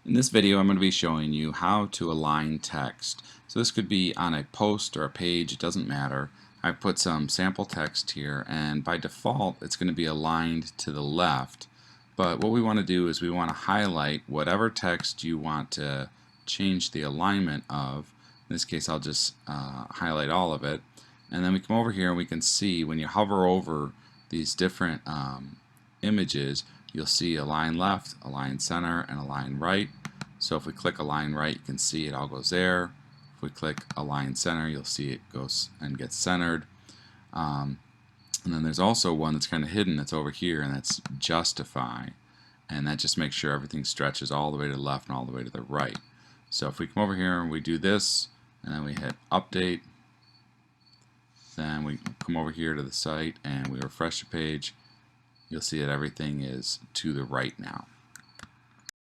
In this video, I'm going to be showing you how to align text. So this could be on a post or a page, it doesn't matter. I've put some sample text here, and by default it's going to be aligned to the left. But what we want to do is we want to highlight whatever text you want to change the alignment of. In this case, I'll just highlight all of it. And then we come over here and we can see when you hover over these different images, you'll see align left, align center, and align right. So if we click align right, you can see it all goes there. If we click align center, you'll see it goes and gets centered. And then there's also one that's kind of hidden that's over here, and that's justify. And that just makes sure everything stretches all the way to the left and all the way to the right. So if we come over here and we do this, and then we hit update, then we come over here to the site and we refresh the page, you'll see that everything is to the right now.